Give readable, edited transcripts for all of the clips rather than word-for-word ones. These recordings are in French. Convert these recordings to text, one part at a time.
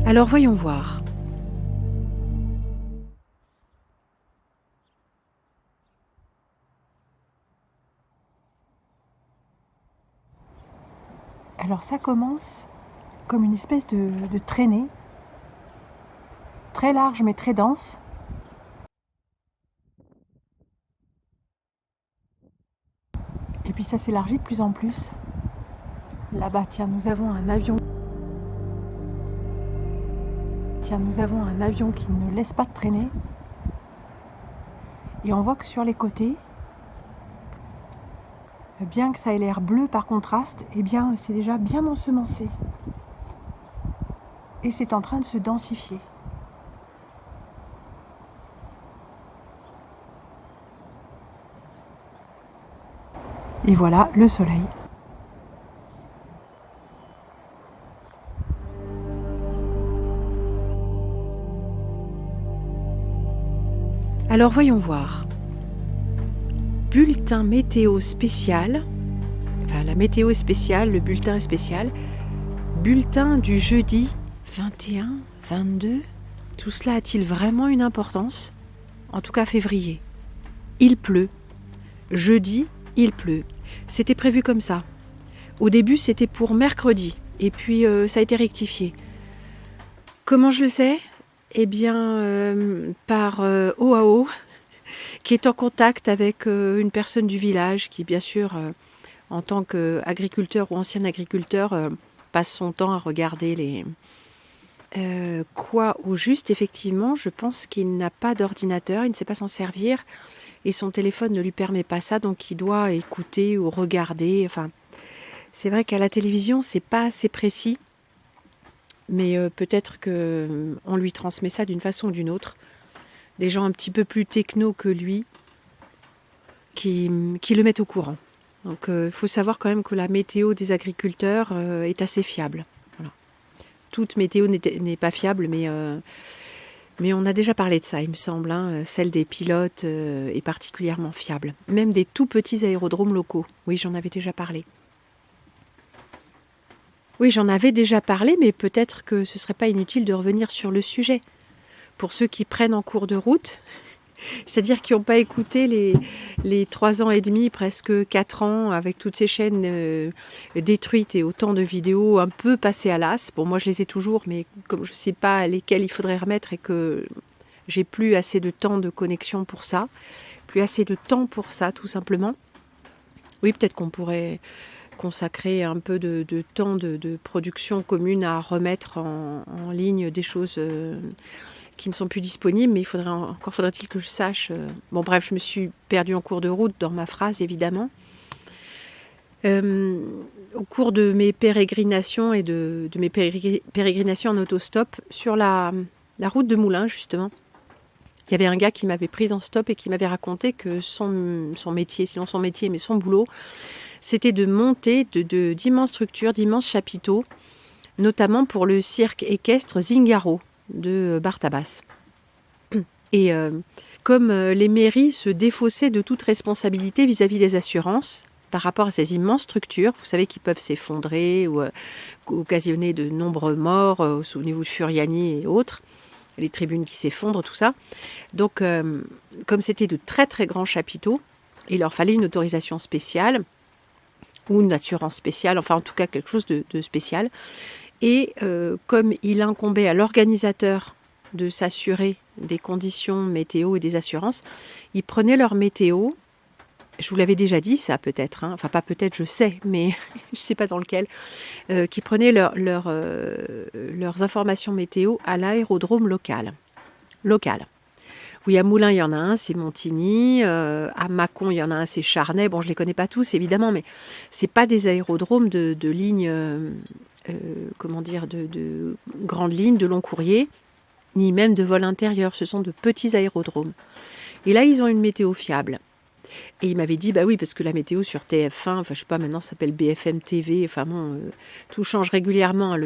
Alors voyons voir. Alors ça commence comme une espèce de traînée, très large mais très dense. Et puis ça s'élargit de plus en plus. Là-bas, tiens, nous avons un avion. Tiens, nous avons un avion qui ne laisse pas de traîner. Et on voit que sur les côtés, bien que ça ait l'air bleu par contraste, eh bien c'est déjà bien ensemencé. Et c'est en train de se densifier. Et voilà le soleil. Alors voyons voir. Bulletin météo spécial. Enfin, la météo est spéciale, le bulletin est spécial. Bulletin du jeudi 21, 22. Tout cela a-t-il vraiment une importance ? En tout cas, février. Il pleut. Jeudi, il pleut. C'était prévu comme ça. Au début, c'était pour mercredi. Et puis, ça a été rectifié. Comment je le sais ? Eh bien, par OAO, qui est en contact avec une personne du village qui, bien sûr, en tant qu'agriculteur ou ancien agriculteur, passe son temps à regarder les... Quoi au juste, effectivement, je pense qu'il n'a pas d'ordinateur, il ne sait pas s'en servir et son téléphone ne lui permet pas ça, donc il doit écouter ou regarder. Enfin, c'est vrai qu'à la télévision, c'est pas assez précis, mais peut-être qu'on lui transmet ça d'une façon ou d'une autre. Des gens un petit peu plus techno que lui qui le mettent au courant. Donc il faut savoir quand même que la météo des agriculteurs est assez fiable. Voilà. Toute météo n'est pas fiable, mais on a déjà parlé de ça, il me semble. Celle des pilotes est particulièrement fiable. Même des tout petits aérodromes locaux. Oui, j'en avais déjà parlé. Oui, j'en avais déjà parlé, mais peut-être que ce ne serait pas inutile de revenir sur le sujet. Pour ceux qui prennent en cours de route, c'est-à-dire qui n'ont pas écouté les 3 ans et demi, presque 4 ans, avec toutes ces chaînes détruites et autant de vidéos un peu passées à l'as. Bon, moi je les ai toujours, mais comme je ne sais pas lesquelles il faudrait remettre et que j'ai plus assez de temps de connexion pour ça, plus assez de temps pour ça, tout simplement. Oui, peut-être qu'on pourrait consacrer un peu de temps de production commune à remettre en ligne des choses... qui ne sont plus disponibles, mais faudrait-il que je sache... Bon bref, je me suis perdue en cours de route dans ma phrase, évidemment. Au cours de mes pérégrinations et de mes pérégrinations en autostop, sur la route de Moulins, justement, il y avait un gars qui m'avait prise en stop et qui m'avait raconté que son métier, sinon son métier, mais son boulot, c'était de monter d'immenses structures, d'immenses chapiteaux, notamment pour le cirque équestre Zingaro de Bartabas. Et comme les mairies se défaussaient de toute responsabilité vis-à-vis des assurances par rapport à ces immenses structures, vous savez, qui peuvent s'effondrer ou occasionner de nombreux morts, souvenez-vous de Furiani et autres, les tribunes qui s'effondrent, tout ça. Donc, comme c'était de très très grands chapiteaux, il leur fallait une autorisation spéciale ou une assurance spéciale, enfin en tout cas quelque chose de spécial. Et comme il incombait à l'organisateur de s'assurer des conditions météo et des assurances, ils prenaient leur météo, je vous l'avais déjà dit ça peut-être, enfin pas peut-être, je sais, mais je ne sais pas dans lequel, qui prenaient leurs informations météo à l'aérodrome local. Oui, à Moulins, il y en a un, c'est Montigny. À Mâcon, il y en a un, c'est Charnay. Bon, je ne les connais pas tous, évidemment, mais ce n'est pas des aérodromes de lignes... de grandes lignes, de long courrier, ni même de vol intérieur. Ce sont de petits aérodromes. Et là, ils ont une météo fiable. Et il m'avait dit, bah oui, parce que la météo sur TF1, enfin je sais pas, maintenant ça s'appelle BFM TV, enfin bon, tout change régulièrement.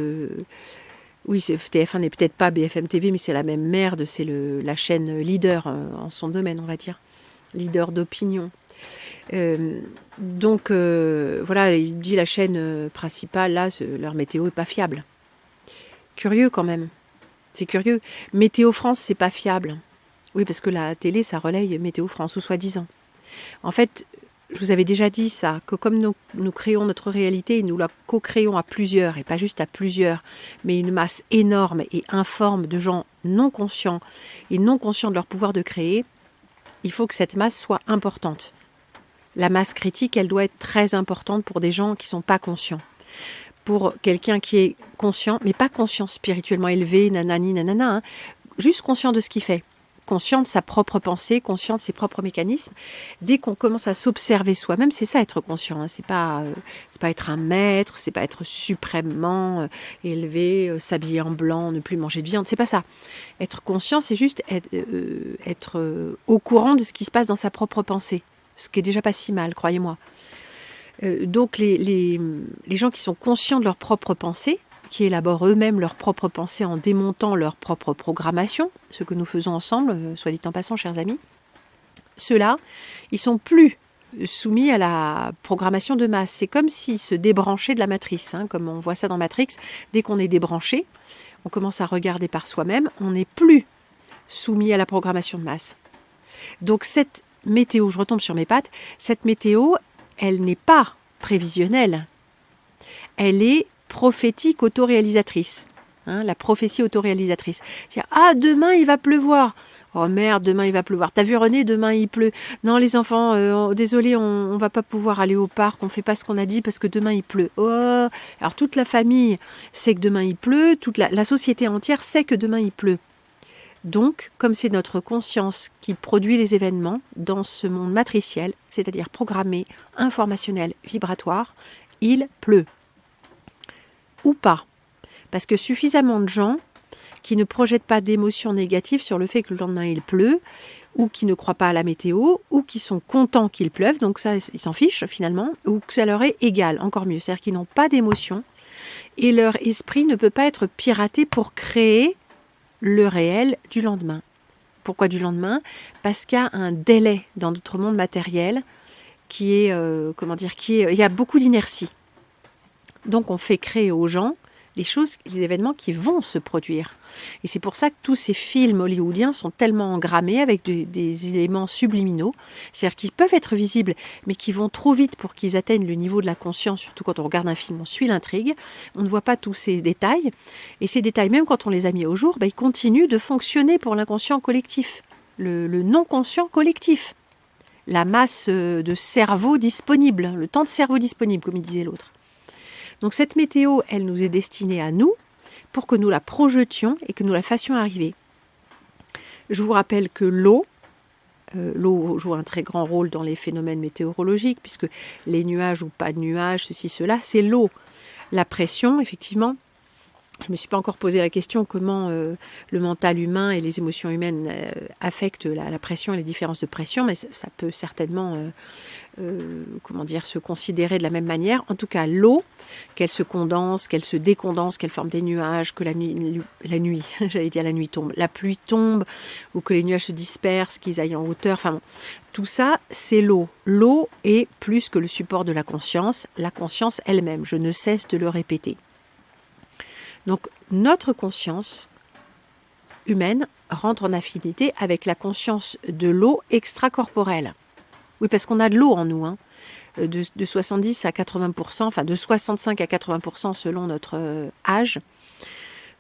Oui, TF1 n'est peut-être pas BFM TV, mais c'est la même merde, c'est la chaîne leader en son domaine, on va dire. Leader d'opinion. Donc voilà, il dit la chaîne principale, là, leur météo n'est pas fiable. Curieux quand même. C'est curieux. Météo France, c'est pas fiable. Oui, parce que la télé, ça relaye Météo France, ou soi-disant. En fait, je vous avais déjà dit ça, que comme nous créons notre réalité, nous la co-créons à plusieurs, et pas juste à plusieurs, mais une masse énorme et informe de gens non conscients et non conscients de leur pouvoir de créer, il faut que cette masse soit importante. La masse critique, elle doit être très importante pour des gens qui ne sont pas conscients. Pour quelqu'un qui est conscient, mais pas conscient spirituellement élevé, nanani, nanana, hein, juste conscient de ce qu'il fait, conscient de sa propre pensée, conscient de ses propres mécanismes. Dès qu'on commence à s'observer soi-même, c'est ça être conscient. Hein, c'est pas être un maître, c'est pas être suprêmement élevé, s'habiller en blanc, ne plus manger de viande. C'est pas ça. Être conscient, c'est juste être au courant de ce qui se passe dans sa propre pensée, ce qui est déjà pas si mal, croyez-moi. Donc les gens qui sont conscients de leur propre pensée, qui élaborent eux-mêmes leur propre pensée en démontant leur propre programmation, ce que nous faisons ensemble, soit dit en passant, chers amis, ceux-là, ils sont plus soumis à la programmation de masse. C'est comme s'ils se débranchaient de la matrice, hein, comme on voit ça dans Matrix. Dès qu'on est débranché, on commence à regarder par soi-même, on n'est plus soumis à la programmation de masse. Donc cette météo, je retombe sur mes pattes, cette météo, elle n'est pas prévisionnelle. Elle est prophétique autoréalisatrice. Hein, la prophétie autoréalisatrice. C'est-à-dire, ah, demain il va pleuvoir. Oh merde, demain il va pleuvoir. T'as vu René, demain il pleut. Non les enfants, désolé, on va pas pouvoir aller au parc, on fait pas ce qu'on a dit parce que demain il pleut. Oh, alors toute la famille sait que demain il pleut, toute la société entière sait que demain il pleut. Donc, comme c'est notre conscience qui produit les événements dans ce monde matriciel, c'est-à-dire programmé, informationnel, vibratoire, il pleut. Ou pas. Parce que suffisamment de gens qui ne projettent pas d'émotions négatives sur le fait que le lendemain il pleut, ou qui ne croient pas à la météo, ou qui sont contents qu'il pleuve, donc ça ils s'en fichent finalement, ou que ça leur est égal, encore mieux, c'est-à-dire qu'ils n'ont pas d'émotions, et leur esprit ne peut pas être piraté pour créer le réel du lendemain. Pourquoi du lendemain ? Parce qu'il y a un délai dans notre monde matériel qui est, il y a beaucoup d'inertie. Donc on fait créer aux gens les événements qui vont se produire. Et c'est pour ça que tous ces films hollywoodiens sont tellement engrammés avec des éléments subliminaux, c'est-à-dire qu'ils peuvent être visibles, mais qui vont trop vite pour qu'ils atteignent le niveau de la conscience, surtout quand on regarde un film, on suit l'intrigue, on ne voit pas tous ces détails, et ces détails, même quand on les a mis au jour, ils continuent de fonctionner pour l'inconscient collectif, le non-conscient collectif, la masse de cerveau disponible, le temps de cerveau disponible, comme il disait l'autre. Donc cette météo, elle nous est destinée à nous pour que nous la projetions et que nous la fassions arriver. Je vous rappelle que l'eau joue un très grand rôle dans les phénomènes météorologiques, puisque les nuages ou pas de nuages, ceci, cela, c'est l'eau. La pression, effectivement, je ne me suis pas encore posé la question comment le mental humain et les émotions humaines affectent la pression et les différences de pression, mais ça peut certainement se considérer de la même manière. En tout cas, l'eau, qu'elle se condense, qu'elle se décondense, qu'elle forme des nuages, que la nuit, j'allais dire la nuit tombe, la pluie tombe, ou que les nuages se dispersent, qu'ils aillent en hauteur, enfin bon, tout ça, c'est l'eau. L'eau est plus que le support de la conscience elle-même, je ne cesse de le répéter. Donc, notre conscience humaine rentre en affinité avec la conscience de l'eau extracorporelle. Oui, parce qu'on a de l'eau en nous, hein, de 70 à 80%, enfin de 65 à 80% selon notre âge.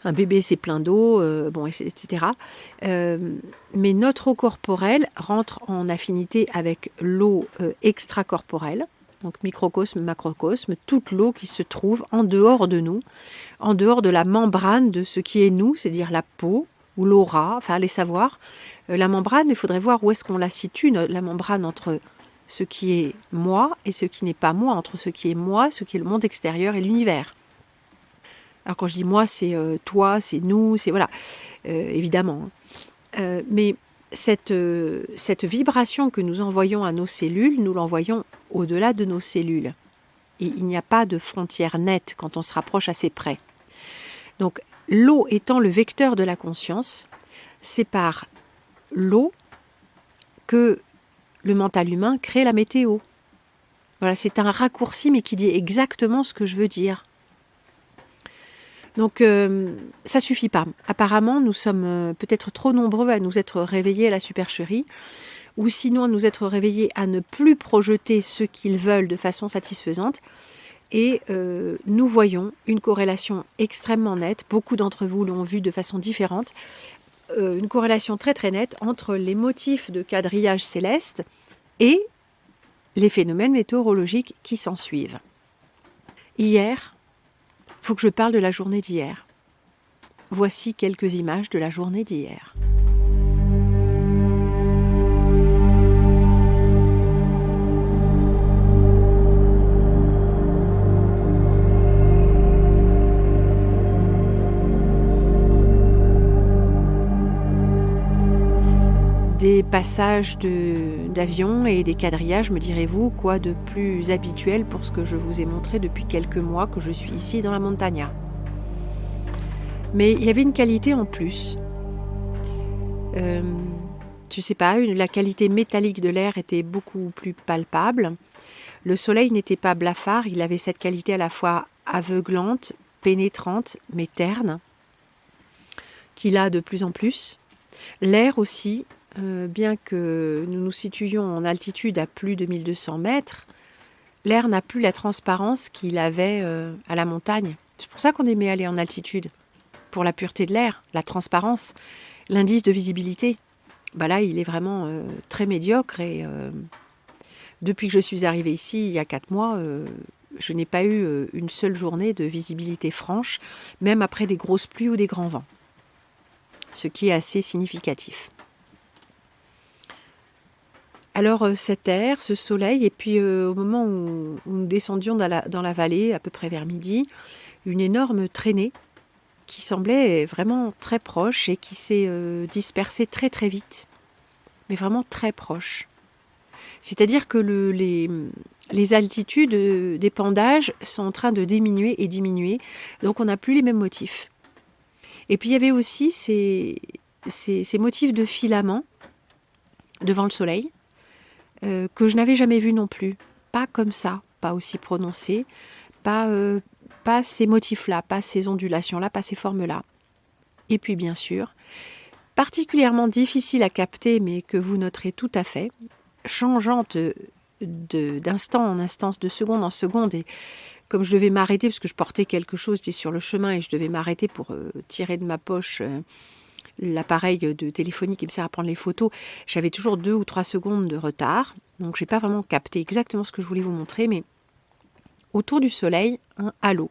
Un bébé, c'est plein d'eau, etc. Mais notre eau corporelle rentre en affinité avec l'eau extracorporelle. Donc microcosme, macrocosme, toute l'eau qui se trouve en dehors de nous, en dehors de la membrane de ce qui est nous, c'est-à-dire la peau ou l'aura, enfin allez savoir. La membrane, il faudrait voir où est-ce qu'on la situe, la membrane entre ce qui est moi et ce qui n'est pas moi, entre ce qui est moi, ce qui est le monde extérieur et l'univers. Alors quand je dis moi, c'est toi, c'est nous, c'est voilà, évidemment. Mais cette vibration que nous envoyons à nos cellules, nous l'envoyons au-delà de nos cellules. Et il n'y a pas de frontière nette quand on se rapproche assez près. Donc l'eau étant le vecteur de la conscience, c'est par l'eau que le mental humain crée la météo. Voilà, c'est un raccourci mais qui dit exactement ce que je veux dire. Donc ça suffit pas. Apparemment, nous sommes peut-être trop nombreux à nous être réveillés à la supercherie, ou sinon à nous être réveillés à ne plus projeter ce qu'ils veulent de façon satisfaisante. Et nous voyons une corrélation extrêmement nette, beaucoup d'entre vous l'ont vu de façon différente, une corrélation très très nette entre les motifs de quadrillage céleste et les phénomènes météorologiques qui s'en suivent. Hier, il faut que je parle de la journée d'hier. Voici quelques images de la journée d'hier. Des passages d'avions et des quadrillages, me direz-vous, quoi de plus habituel pour ce que je vous ai montré depuis quelques mois que je suis ici dans la Montagna. Mais il y avait une qualité en plus. Je sais pas, la qualité métallique de l'air était beaucoup plus palpable. Le soleil n'était pas blafard, il avait cette qualité à la fois aveuglante, pénétrante, mais terne, qu'il a de plus en plus. L'air aussi. Bien que nous nous situions en altitude à plus de 1200 mètres, l'air n'a plus la transparence qu'il avait à la montagne. C'est pour ça qu'on aimait aller en altitude, pour la pureté de l'air, la transparence, l'indice de visibilité. Là, il est vraiment très médiocre et depuis que je suis arrivée ici, il y a 4 mois, je n'ai pas eu une seule journée de visibilité franche, même après des grosses pluies ou des grands vents, ce qui est assez significatif. Alors cet air, ce soleil, et puis au moment où nous descendions dans la vallée, à peu près vers midi, une énorme traînée qui semblait vraiment très proche et qui s'est dispersée très très vite, mais vraiment très proche. C'est-à-dire que les altitudes d'épandage sont en train de diminuer et diminuer, donc on n'a plus les mêmes motifs. Et puis il y avait aussi ces motifs de filaments devant le soleil, que je n'avais jamais vu non plus, pas comme ça, pas aussi prononcé, pas ces motifs-là, pas ces ondulations-là, pas ces formes-là. Et puis bien sûr, particulièrement difficile à capter, mais que vous noterez tout à fait, changeante d'instant en instant, de seconde en seconde, et comme je devais m'arrêter, parce que je portais quelque chose, j'étais sur le chemin et je devais m'arrêter pour tirer de ma poche l'appareil de téléphonie qui me sert à prendre les photos, j'avais toujours 2 ou 3 secondes de retard. Donc je n'ai pas vraiment capté exactement ce que je voulais vous montrer, mais autour du soleil, un halo.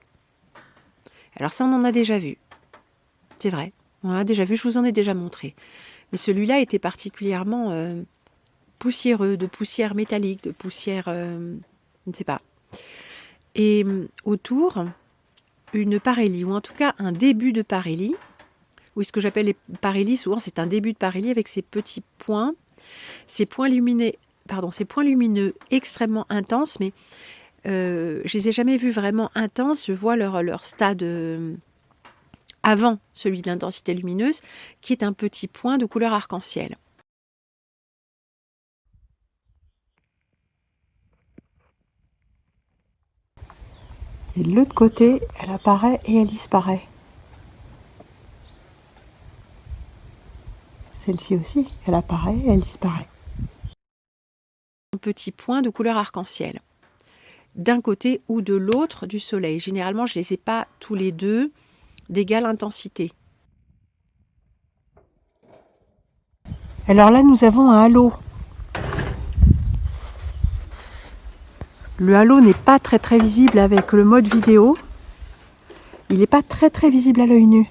Alors ça, on en a déjà vu. C'est vrai, on en a déjà vu, je vous en ai déjà montré. Mais celui-là était particulièrement poussiéreux, de poussière métallique, de poussière, je ne sais pas. Et autour, une parélie, ou en tout cas un début de parélie. Oui, ce que j'appelle les parélies, souvent c'est un début de parélie avec ces petits points, ces points lumineux extrêmement intenses, mais je les ai jamais vus vraiment intenses. Je vois leur stade avant celui de l'intensité lumineuse, qui est un petit point de couleur arc-en-ciel. Et de l'autre côté, elle apparaît et elle disparaît. Celle-ci aussi, elle apparaît et elle disparaît. Un petit point de couleur arc-en-ciel, d'un côté ou de l'autre du soleil. Généralement, je ne les ai pas tous les deux d'égale intensité. Alors là, nous avons un halo. Le halo n'est pas très très visible avec le mode vidéo. Il n'est pas très très visible à l'œil nu.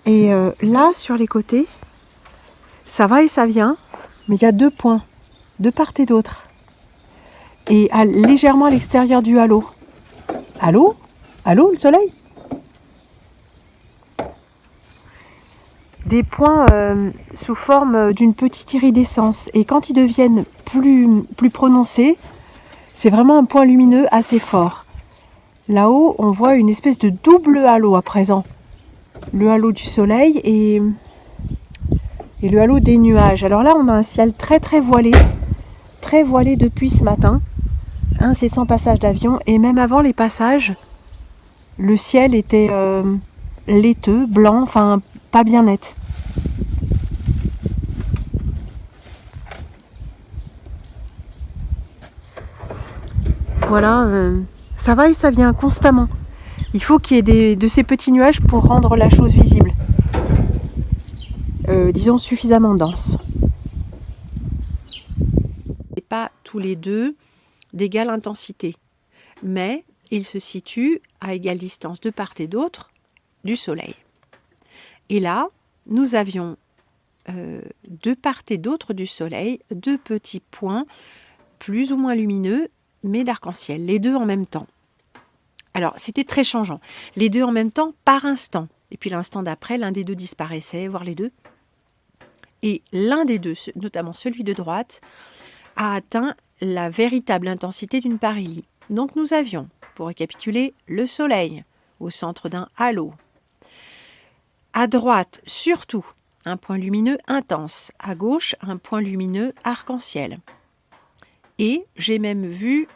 Et là, sur les côtés, ça va et ça vient, mais il y a 2 points, de part et d'autre. Et légèrement à l'extérieur du halo. Halo ? Halo, le soleil ? Des points sous forme d'une petite iridescence. Et quand ils deviennent plus prononcés, c'est vraiment un point lumineux assez fort. Là-haut, on voit une espèce de double halo à présent. Le halo du soleil et le halo des nuages. Alors là, on a un ciel très très voilé depuis ce matin. Incessant passage d'avions, et même avant les passages, Le ciel était laiteux, blanc, enfin pas bien net. Voilà, ça va et ça vient constamment. Il faut qu'il y ait de ces petits nuages pour rendre la chose visible. Disons suffisamment dense. Et pas tous les deux d'égale intensité, mais ils se situent à égale distance de part et d'autre du Soleil. Et là, nous avions de part et d'autre du Soleil 2 petits points plus ou moins lumineux, mais d'arc-en-ciel, les deux en même temps. Alors, c'était très changeant. Les deux en même temps par instant. Et puis l'instant d'après, l'un des deux disparaissait, voire les deux. Et l'un des deux, notamment celui de droite, a atteint la véritable intensité d'une parilie. Donc nous avions, pour récapituler, le Soleil au centre d'un halo. À droite, surtout, un point lumineux intense. À gauche, un point lumineux arc-en-ciel. Et j'ai même vu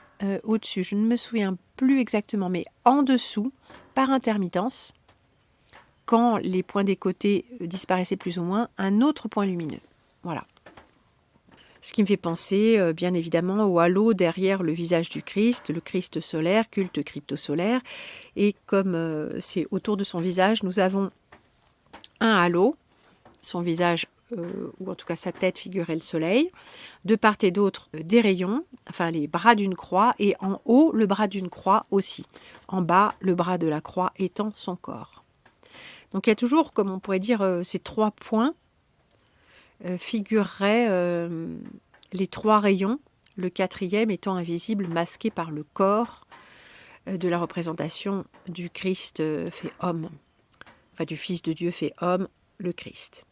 au-dessus, je ne me souviens plus exactement, mais en dessous, par intermittence, quand les points des côtés disparaissaient plus ou moins, un autre point lumineux. Voilà. Ce qui me fait penser, bien évidemment, au halo derrière le visage du Christ, le Christ solaire, culte cryptosolaire. Et comme c'est autour de son visage, nous avons un halo, son visage, ou en tout cas sa tête figurait le soleil, de part et d'autre des rayons, enfin les bras d'une croix, et en haut le bras d'une croix aussi. En bas, le bras de la croix étant son corps. Donc il y a toujours, comme on pourrait dire, ces 3 points figureraient les 3 rayons, le 4e étant invisible, masqué par le corps de la représentation du Christ fait homme, enfin du Fils de Dieu fait homme, le Christ.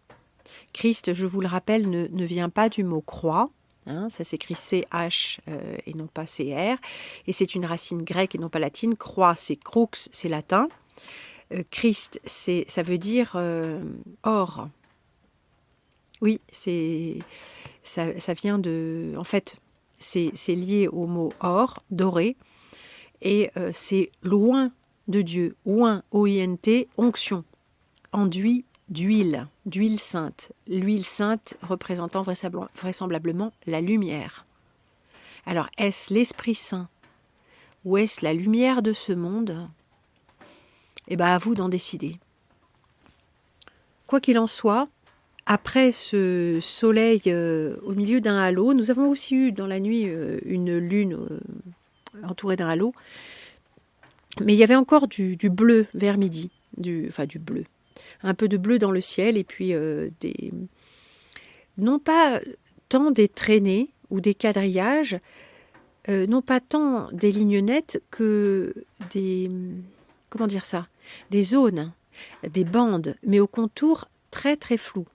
Christ, je vous le rappelle, ne vient pas du mot croix, hein, ça s'écrit CH et non pas CR, et c'est une racine grecque et non pas latine. Croix, c'est crux, c'est latin. Christ, ça veut dire or. Oui, ça vient de... En fait, c'est lié au mot or, doré, et c'est loin de Dieu, oin, O-I-N-T, onction, enduit d'huile sainte. L'huile sainte représentant vraisemblablement la lumière. Alors, est-ce l'Esprit Saint ou est-ce la lumière de ce monde ? Eh bien, à vous d'en décider. Quoi qu'il en soit, après ce soleil au milieu d'un halo, nous avons aussi eu dans la nuit une lune entourée d'un halo, mais il y avait encore du bleu vers midi, du bleu. Un peu de bleu dans le ciel et puis non pas tant des traînées ou des quadrillages, non pas tant des lignes nettes que des zones, des bandes, mais au contour très très flou.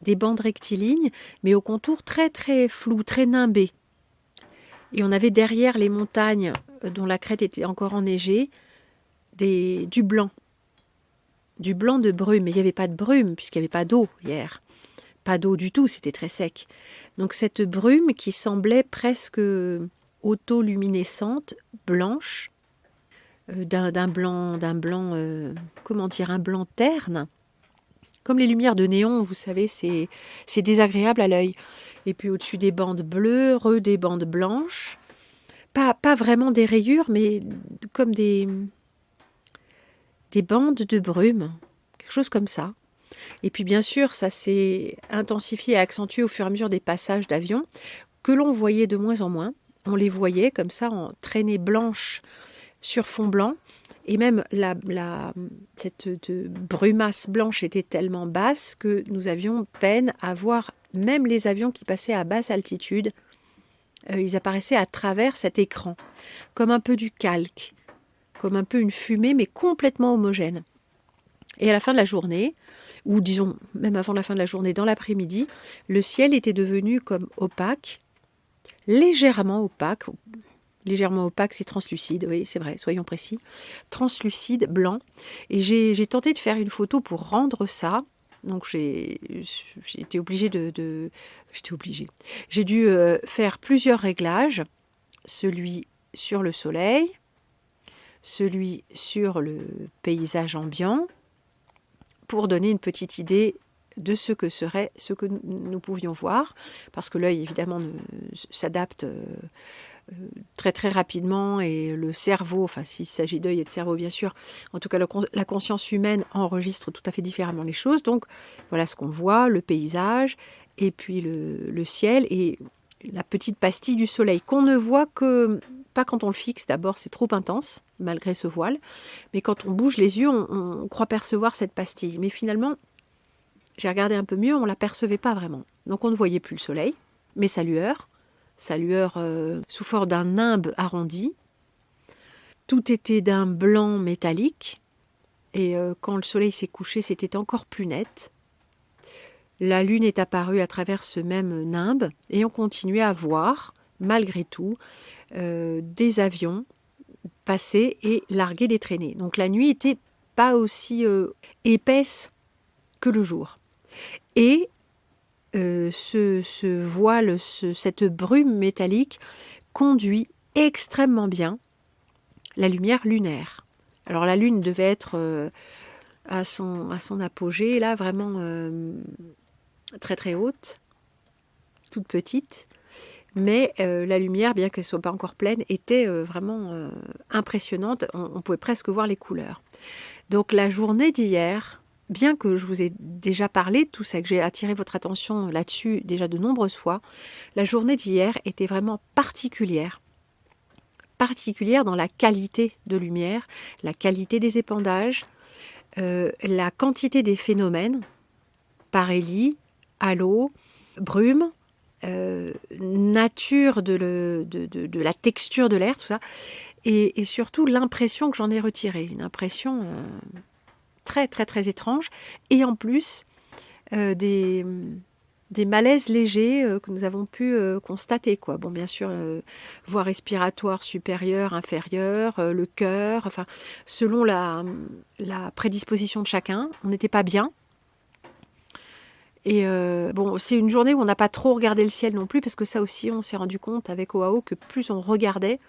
Des bandes rectilignes, mais au contour très très flou, très nimbé. Et on avait derrière les montagnes dont la crête était encore enneigée, du blanc de brume. Mais il n'y avait pas de brume puisqu'il n'y avait pas d'eau hier. Pas d'eau du tout, c'était très sec. Donc cette brume qui semblait presque autoluminescente, blanche, un blanc terne, comme les lumières de néon, vous savez, c'est désagréable à l'œil. Et puis au-dessus des bandes bleues, des bandes blanches, pas vraiment des rayures, mais comme des bandes de brume, quelque chose comme ça. Et puis bien sûr, ça s'est intensifié et accentué au fur et à mesure des passages d'avions, que l'on voyait de moins en moins. On les voyait comme ça en traînées blanches sur fond blanc, et même cette brumasse blanche était tellement basse que nous avions peine à voir même les avions qui passaient à basse altitude. Ils apparaissaient à travers cet écran, comme un peu du calque, comme un peu une fumée, mais complètement homogène. Et à la fin de la journée, ou disons même avant la fin de la journée, dans l'après-midi, le ciel était devenu comme opaque, légèrement opaque, c'est translucide, oui, c'est vrai, soyons précis. Translucide, blanc. Et j'ai tenté de faire une photo pour rendre ça. Donc j'ai dû faire plusieurs réglages. Celui sur le soleil, celui sur le paysage ambiant, pour donner une petite idée de ce que serait ce que nous pouvions voir, parce que l'œil évidemment s'adapte très très rapidement, et le cerveau, enfin s'il s'agit d'œil et de cerveau bien sûr, en tout cas la conscience humaine enregistre tout à fait différemment les choses. Donc voilà ce qu'on voit, le paysage, et puis le ciel, et la petite pastille du soleil qu'on ne voit que pas quand on le fixe. D'abord c'est trop intense malgré ce voile, mais quand on bouge les yeux on croit percevoir cette pastille, mais finalement j'ai regardé un peu mieux, on ne l'apercevait pas vraiment. Donc on ne voyait plus le soleil, mais sa lueur sous forme d'un nimbe arrondi. Tout était d'un blanc métallique, et quand le soleil s'est couché, c'était encore plus net. La lune est apparue à travers ce même nimbe, et on continuait à voir, malgré tout, des avions passer et larguer des traînées. Donc la nuit n'était pas aussi épaisse que le jour. Et ce voile, cette brume métallique conduit extrêmement bien la lumière lunaire. Alors la lune devait être à son apogée, là vraiment très très haute, toute petite, mais la lumière, bien qu'elle ne soit pas encore pleine, était vraiment impressionnante. On pouvait presque voir les couleurs. Donc la journée d'hier, bien que je vous ai déjà parlé de tout ça, que j'ai attiré votre attention là-dessus déjà de nombreuses fois, la journée d'hier était vraiment particulière dans la qualité de lumière, la qualité des épandages, la quantité des phénomènes, parélie, halo, brume, nature de la texture de l'air, tout ça, et surtout l'impression que j'en ai retirée, une impression très très très étrange, et en plus des malaises légers que nous avons pu constater, quoi. Bon, bien sûr, voie respiratoire supérieure, inférieure, le cœur, enfin, selon la prédisposition de chacun, on n'était pas bien. Et bon, c'est une journée où on n'a pas trop regardé le ciel non plus, parce que ça aussi, on s'est rendu compte avec OAO que plus on regardait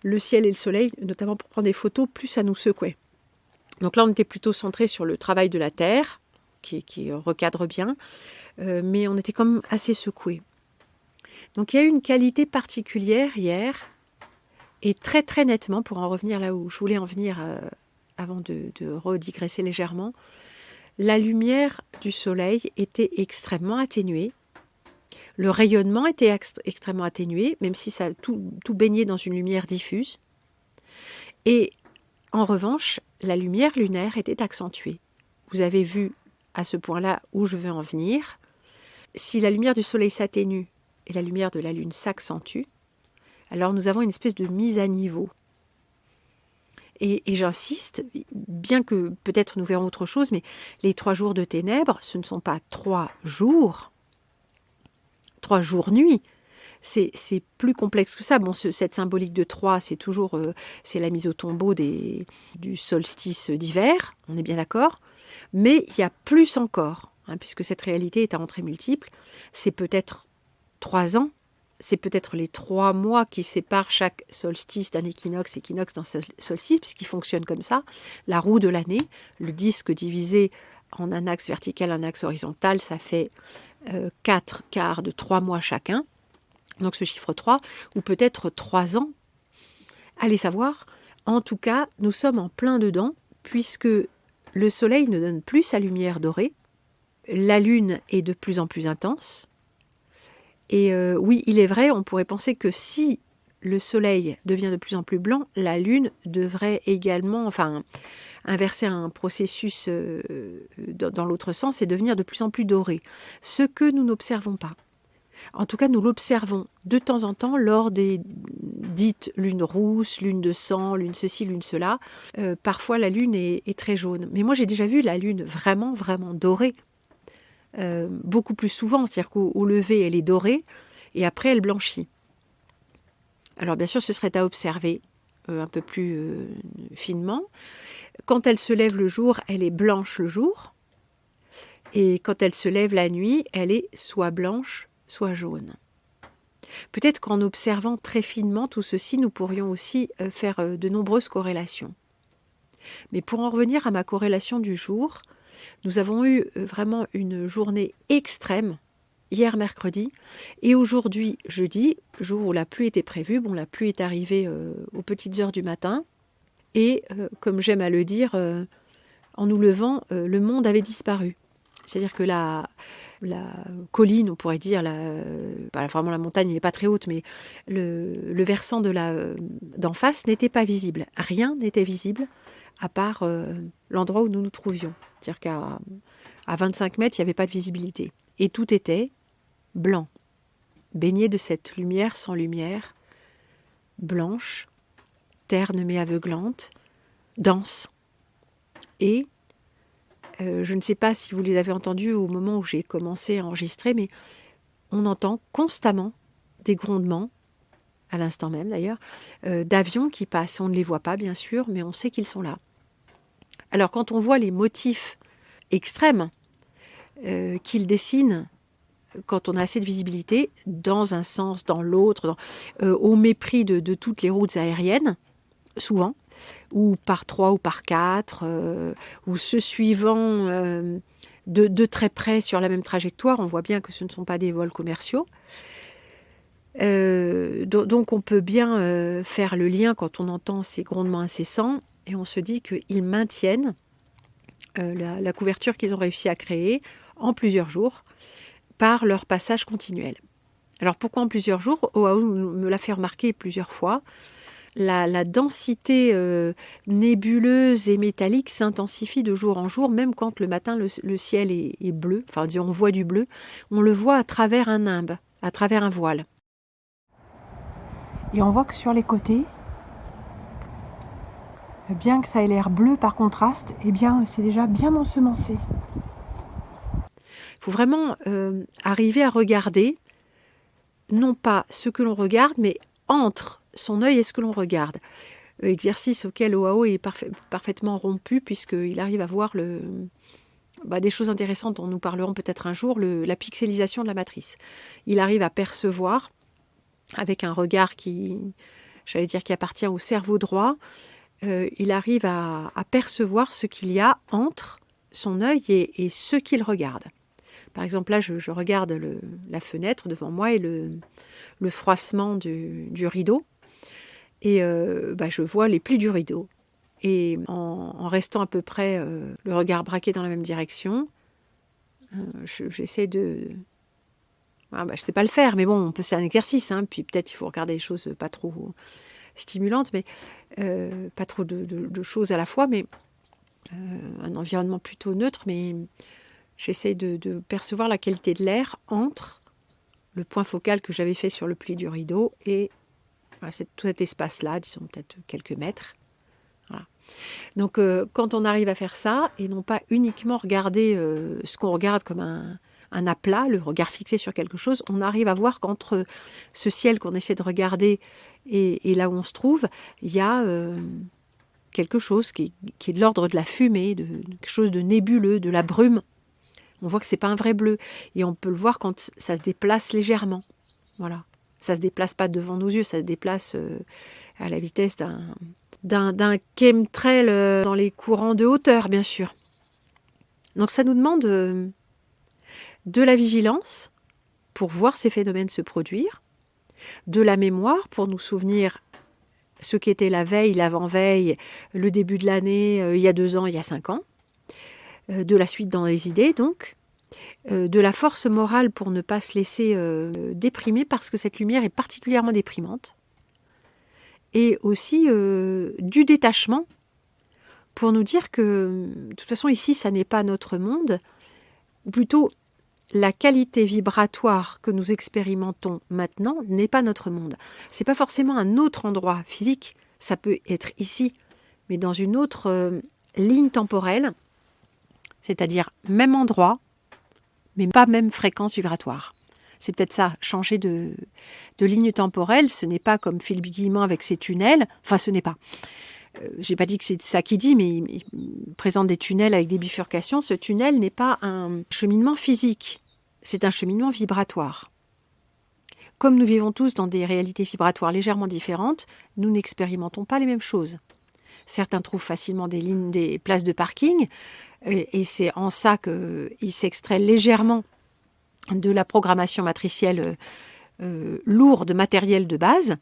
le ciel et le soleil, notamment pour prendre des photos, plus ça nous secouait. Donc là, on était plutôt centré sur le travail de la terre, qui recadre bien, mais on était quand même assez secoué. Donc il y a eu une qualité particulière hier, et très très nettement, pour en revenir là où je voulais en venir avant de redigresser légèrement, la lumière du soleil était extrêmement atténuée. Le rayonnement était extrêmement atténué, même si ça tout baignait dans une lumière diffuse. Et en revanche, la lumière lunaire était accentuée. Vous avez vu à ce point-là où je veux en venir. Si la lumière du soleil s'atténue et la lumière de la lune s'accentue, alors nous avons une espèce de mise à niveau. Et j'insiste, bien que peut-être nous verrons autre chose, mais les 3 jours de ténèbres, ce ne sont pas 3 jours nuit. C'est plus complexe que ça. Bon, cette symbolique de 3, c'est toujours c'est la mise au tombeau du solstice d'hiver, on est bien d'accord. Mais il y a plus encore, puisque cette réalité est à entrées multiples. C'est peut-être 3 ans, c'est peut-être les 3 mois qui séparent chaque solstice d'un équinoxe d'un solstice, puisqu'il fonctionne comme ça. La roue de l'année, le disque divisé en un axe vertical, un axe horizontal, ça fait 4 quarts de 3 mois chacun. Donc ce chiffre 3, ou peut-être 3 ans. Allez savoir. En tout cas, nous sommes en plein dedans, puisque le soleil ne donne plus sa lumière dorée. La lune est de plus en plus intense. Et oui, il est vrai, on pourrait penser que si le soleil devient de plus en plus blanc, la lune devrait également, inverser un processus dans l'autre sens et devenir de plus en plus dorée. Ce que nous n'observons pas. En tout cas, nous l'observons de temps en temps lors des dites lunes rousses, lunes de sang, lune ceci, lune cela. Parfois, la lune est très jaune. Mais moi, j'ai déjà vu la lune vraiment, vraiment dorée. Beaucoup plus souvent, c'est-à-dire qu'au lever, elle est dorée et après, elle blanchit. Alors, bien sûr, ce serait à observer un peu plus finement. Quand elle se lève le jour, elle est blanche le jour. Et quand elle se lève la nuit, elle est soit blanche, soit jaune. Peut-être qu'en observant très finement tout ceci, nous pourrions aussi faire de nombreuses corrélations. Mais pour en revenir à ma corrélation du jour, nous avons eu vraiment une journée extrême hier mercredi et aujourd'hui jeudi, jour où la pluie était prévue. Bon, la pluie est arrivée aux petites heures du matin et comme j'aime à le dire, en nous levant, le monde avait disparu. C'est-à-dire que la colline, on pourrait dire, vraiment la montagne n'est pas très haute, mais le versant d'en face n'était pas visible. Rien n'était visible à part l'endroit où nous nous trouvions. C'est-à-dire qu'à 25 mètres, il n'y avait pas de visibilité. Et tout était blanc, baigné de cette lumière sans lumière, blanche, terne mais aveuglante, dense. Et je ne sais pas si vous les avez entendus au moment où j'ai commencé à enregistrer, mais on entend constamment des grondements, à l'instant même d'ailleurs, d'avions qui passent. On ne les voit pas bien sûr, mais on sait qu'ils sont là. Alors quand on voit les motifs extrêmes qu'ils dessinent, quand on a assez de visibilité, dans un sens, dans l'autre, au mépris de toutes les routes aériennes, souvent, ou par 3 ou par 4, ou se suivant de très près sur la même trajectoire. On voit bien que ce ne sont pas des vols commerciaux. Donc on peut bien faire le lien quand on entend ces grondements incessants, et on se dit qu'ils maintiennent la couverture qu'ils ont réussi à créer en plusieurs jours par leur passage continuel. Alors pourquoi en plusieurs jours ? Oahu me l'a fait remarquer plusieurs fois. La densité nébuleuse et métallique s'intensifie de jour en jour, même quand le matin le ciel est bleu, enfin disons on voit du bleu, on le voit à travers un nimbe, à travers un voile. Et on voit que sur les côtés, bien que ça ait l'air bleu par contraste, eh bien c'est déjà bien ensemencé. Il faut vraiment arriver à regarder, non pas ce que l'on regarde, mais entre son œil et ce que l'on regarde. Exercice auquel Oahu est parfaitement rompu, puisqu'il arrive à voir des choses intéressantes dont nous parlerons peut-être un jour, la pixelisation de la matrice. Il arrive à percevoir, avec un regard qui appartient au cerveau droit, il arrive à percevoir ce qu'il y a entre son œil et ce qu'il regarde. Par exemple, là, je regarde la fenêtre devant moi et le froissement du rideau. Et je vois les plis du rideau. Et en restant à peu près le regard braqué dans la même direction, j'essaie de... je ne sais pas le faire, mais bon, c'est un exercice. Puis peut-être il faut regarder des choses pas trop stimulantes, mais pas trop de choses à la fois, mais un environnement plutôt neutre. Mais j'essaie de percevoir la qualité de l'air entre le point focal que j'avais fait sur le pli du rideau et tout cet espace-là, disons peut-être quelques mètres. Voilà. Donc quand on arrive à faire ça, et non pas uniquement regarder ce qu'on regarde comme un aplat, le regard fixé sur quelque chose, on arrive à voir qu'entre ce ciel qu'on essaie de regarder et là où on se trouve, il y a quelque chose qui est de l'ordre de la fumée, quelque chose de nébuleux, de la brume. On voit que ce n'est pas un vrai bleu. Et on peut le voir quand ça se déplace légèrement. Voilà. Ça ne se déplace pas devant nos yeux, ça se déplace à la vitesse d'un chemtrail dans les courants de hauteur, bien sûr. Donc ça nous demande de la vigilance pour voir ces phénomènes se produire, de la mémoire pour nous souvenir ce qu'était la veille, l'avant-veille, le début de l'année, il y a 2 ans, il y a 5 ans, de la suite dans les idées donc, de la force morale pour ne pas se laisser déprimer parce que cette lumière est particulièrement déprimante, et aussi du détachement pour nous dire que de toute façon ici ça n'est pas notre monde, ou plutôt la qualité vibratoire que nous expérimentons maintenant n'est pas notre monde. C'est pas forcément un autre endroit physique, ça peut être ici, mais dans une autre ligne temporelle, c'est-à-dire même endroit, mais pas même fréquence vibratoire. C'est peut-être ça, changer de ligne temporelle, ce n'est pas comme Philippe Guillemot avec ses tunnels, enfin ce n'est pas. J'ai pas dit que c'est ça qu'il dit, mais il présente des tunnels avec des bifurcations. Ce tunnel n'est pas un cheminement physique, c'est un cheminement vibratoire. comme nous vivons tous dans des réalités vibratoires légèrement différentes, nous n'expérimentons pas les mêmes choses. Certains trouvent facilement des places de parking, et c'est en ça qu'ils s'extraient légèrement de la programmation matricielle lourde, matérielle de base,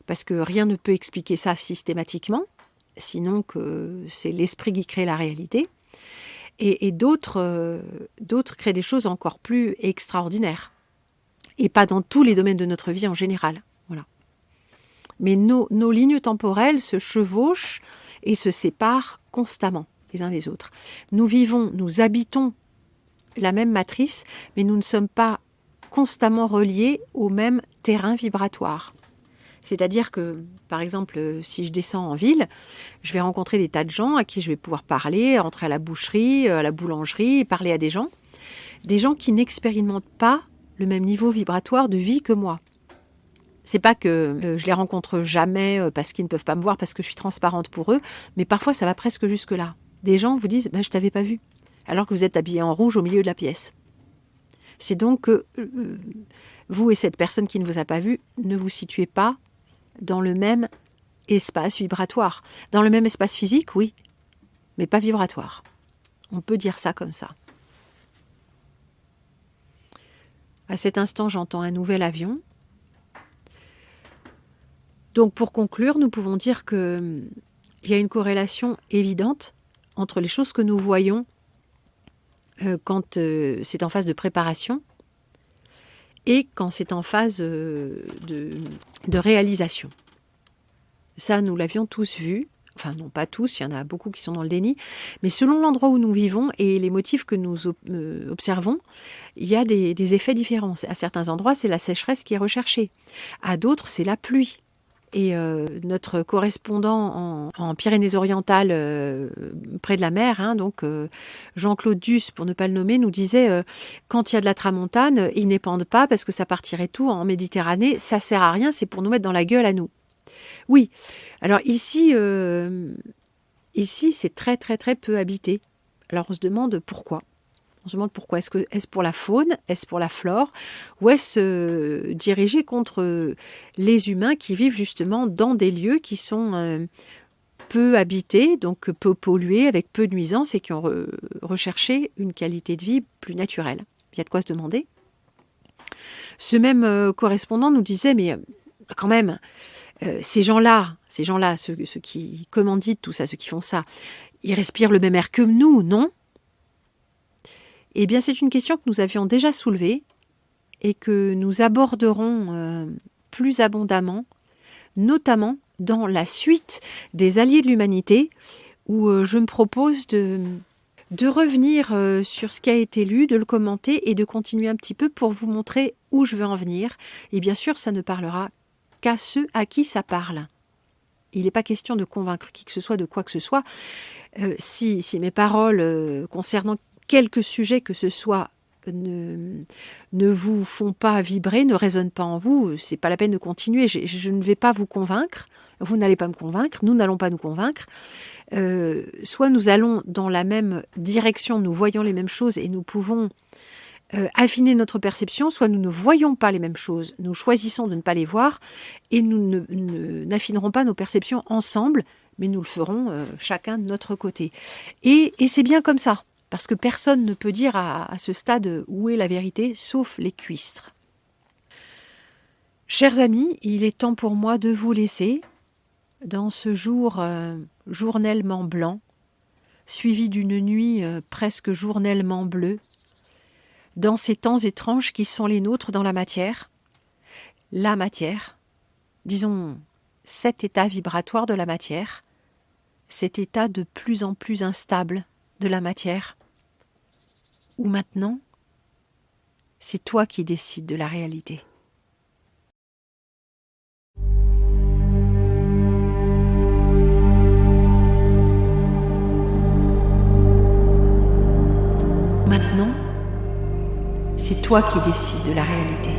parce que rien ne peut expliquer ça systématiquement, sinon que c'est l'esprit qui crée la réalité. Et d'autres créent des choses encore plus extraordinaires. Et pas dans tous les domaines de notre vie en général. Voilà. Mais nos lignes temporelles se chevauchent et se séparent constamment les uns des autres. Nous habitons la même matrice, mais nous ne sommes pas constamment reliés au même terrain vibratoire. C'est-à-dire que, par exemple, si je descends en ville, je vais rencontrer des tas de gens à qui je vais pouvoir parler, entrer à la boucherie, à la boulangerie, parler à des gens qui n'expérimentent pas le même niveau vibratoire de vie que moi. C'est pas que je les rencontre jamais parce qu'ils ne peuvent pas me voir, parce que je suis transparente pour eux, mais parfois ça va presque jusque-là. Des gens vous disent « je t'avais pas vu », alors que vous êtes habillé en rouge au milieu de la pièce. C'est donc que vous et cette personne qui ne vous a pas vu ne vous situez pas dans le même espace vibratoire. Dans le même espace physique, oui, mais pas vibratoire. On peut dire ça comme ça. À cet instant, j'entends un nouvel avion. Donc pour conclure, nous pouvons dire qu'il y a une corrélation évidente entre les choses que nous voyons quand c'est en phase de préparation et quand c'est en phase de réalisation. Ça, nous l'avions tous vu. Enfin, non pas tous, il y en a beaucoup qui sont dans le déni. Mais selon l'endroit où nous vivons et les motifs que nous observons, il y a des effets différents. À certains endroits, c'est la sécheresse qui est recherchée. À d'autres, c'est la pluie. Et notre correspondant en Pyrénées-Orientales, près de la mer, donc Jean-Claude Duss, pour ne pas le nommer, nous disait quand il y a de la tramontane, ils n'épandent pas parce que ça partirait tout en Méditerranée, ça sert à rien, c'est pour nous mettre dans la gueule à nous. Oui, alors ici c'est très très très peu habité. Alors on se demande pourquoi. On se demande pourquoi. Est-ce pour la faune? Est-ce pour la flore? Ou est-ce dirigé contre les humains qui vivent justement dans des lieux qui sont peu habités, donc peu pollués, avec peu de nuisances et qui ont recherché une qualité de vie plus naturelle? Il y a de quoi se demander. Ce même correspondant nous disait, mais quand même, ces gens-là, ceux qui commanditent tout ça, ceux qui font ça, ils respirent le même air que nous, non? Eh bien, c'est une question que nous avions déjà soulevée et que nous aborderons plus abondamment, notamment dans la suite des Alliés de l'Humanité, où je me propose de revenir sur ce qui a été lu, de le commenter et de continuer un petit peu pour vous montrer où je veux en venir. Et bien sûr, ça ne parlera qu'à ceux à qui ça parle. Il n'est pas question de convaincre qui que ce soit de quoi que ce soit. Si mes paroles concernant quelques sujets que ce soit ne vous font pas vibrer, ne résonnent pas en vous, c'est pas la peine de continuer. Je ne vais pas vous convaincre, vous n'allez pas me convaincre, nous n'allons pas nous convaincre. Soit nous allons dans la même direction, nous voyons les mêmes choses et nous pouvons affiner notre perception, soit nous ne voyons pas les mêmes choses, nous choisissons de ne pas les voir et nous n'affinerons pas nos perceptions ensemble, mais nous le ferons chacun de notre côté. Et c'est bien comme ça. Parce que personne ne peut dire à ce stade où est la vérité, sauf les cuistres. Chers amis, il est temps pour moi de vous laisser dans ce jour journellement blanc, suivi d'une nuit presque journellement bleue, dans ces temps étranges qui sont les nôtres dans la matière, disons cet état vibratoire de la matière, cet état de plus en plus instable de la matière, où maintenant, c'est toi qui décides de la réalité. Maintenant, c'est toi qui décides de la réalité.